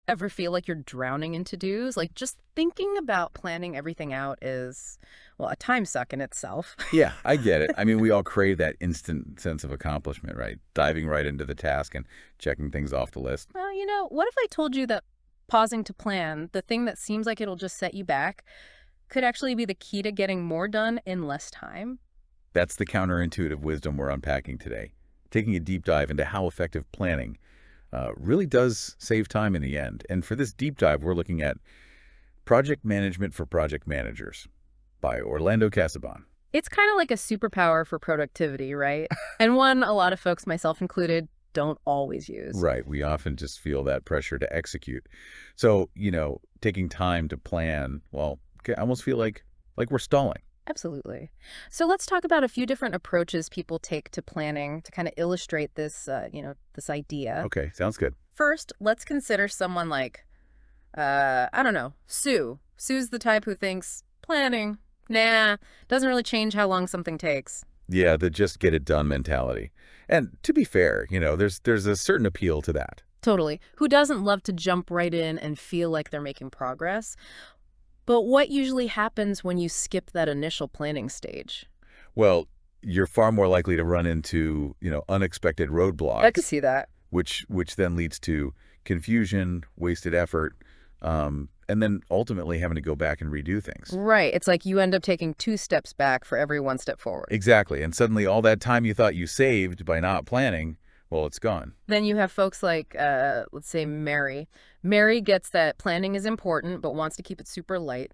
Ever feel like you're drowning in to-dos? Like, just thinking about planning everything out is, well, a time suck in itself. Yeah, I get it. I mean, we all crave that instant sense of accomplishment, right? Diving right into the task and checking things off the list. Well, what if I told you that pausing to plan, the thing that seems like it'll just set you back, could actually be the key to getting more done in less time? That's the counterintuitive wisdom we're unpacking today. Taking a deep dive into how effective planning really does save time in the end. And for this deep dive, we're looking at Project Management for Project Managers by Orlando Casaban. It's kind of like a superpower for productivity, right? And one a lot of folks, myself included, don't always use. Right. We often just feel that pressure to execute. So, taking time to plan, well, I almost feel like we're stalling. Absolutely. So let's talk about a few different approaches people take to planning to kind of illustrate this, this idea. Okay, sounds good. First, let's consider someone like, I don't know, Sue. Sue's the type who thinks planning, nah, doesn't really change how long something takes. Yeah, the just get it done mentality. And to be fair, there's a certain appeal to that. Totally. Who doesn't love to jump right in and feel like they're making progress? But what usually happens when you skip that initial planning stage? Well, you're far more likely to run into, unexpected I could roadblocks, see that. which then leads to confusion, wasted effort, and then ultimately having to go back and redo things. Right. It's like you end up taking two steps back for every one step forward. Exactly. And suddenly all that time you thought you saved by not planning, well, it's gone. Then you have folks like, let's say, Mary. Mary gets that planning is important, but wants to keep it super light.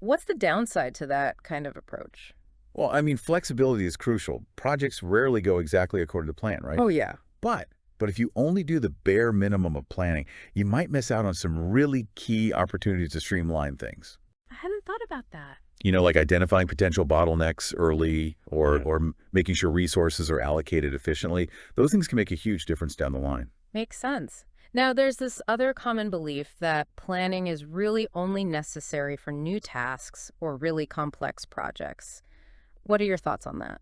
What's the downside to that kind of approach? Well, I mean, flexibility is crucial. Projects rarely go exactly according to plan, right? Oh, yeah. But if you only do the bare minimum of planning, you might miss out on some really key opportunities to streamline things. I hadn't thought about that. Like identifying potential bottlenecks early or making sure resources are allocated efficiently. Those things can make a huge difference down the line. Makes sense. Now, there's this other common belief that planning is really only necessary for new tasks or really complex projects. What are your thoughts on that?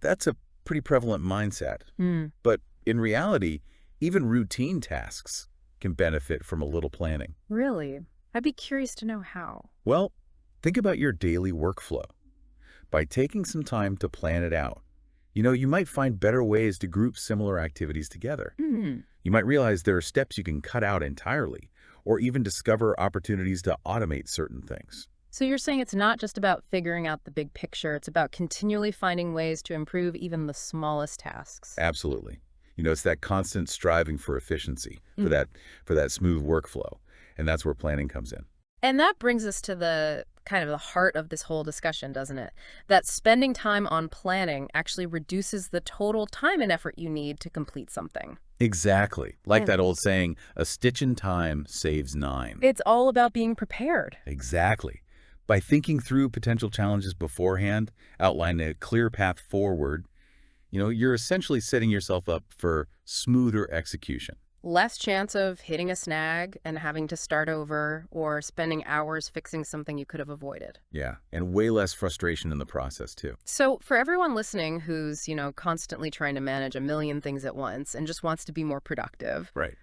That's a pretty prevalent mindset. Hmm. But in reality, even routine tasks can benefit from a little planning. Really? I'd be curious to know how. Well, think about your daily workflow. By taking some time to plan it out, you might find better ways to group similar activities together. Hmm. You might realize there are steps you can cut out entirely, or even discover opportunities to automate certain things. So you're saying it's not just about figuring out the big picture, it's about continually finding ways to improve even the smallest tasks. Absolutely. It's that constant striving for efficiency, for Mm. that smooth workflow. And that's where planning comes in. And that brings us to the kind of the heart of this whole discussion, doesn't it? That spending time on planning actually reduces the total time and effort you need to complete something. Exactly. Like Yeah. that old saying, a stitch in time saves nine. It's all about being prepared. Exactly. By thinking through potential challenges beforehand, outlining a clear path forward, you're essentially setting yourself up for smoother execution. Less chance of hitting a snag and having to start over or spending hours fixing something you could have avoided. Yeah, and way less frustration in the process, too. So for everyone listening who's, constantly trying to manage a million things at once and just wants to be more productive, Right.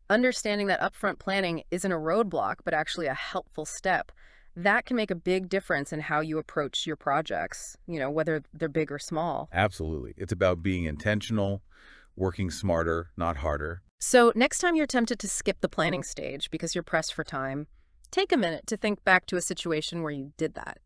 understanding that upfront planning isn't a roadblock, but actually a helpful step, that can make a big difference in how you approach your projects, whether they're big or small. Absolutely. It's about being intentional, working smarter, not harder. So next time you're tempted to skip the planning stage because you're pressed for time, take a minute to think back to a situation where you did that.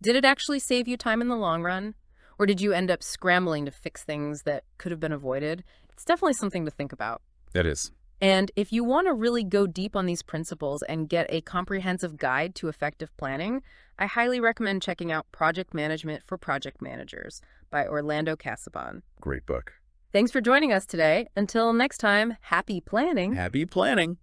Did it actually save you time in the long run? Or did you end up scrambling to fix things that could have been avoided? It's definitely something to think about. That is. And if you want to really go deep on these principles and get a comprehensive guide to effective planning, I highly recommend checking out Project Management for Project Managers by Orlando Casaban. Great book. Thanks for joining us today. Until next time, happy planning. Happy planning.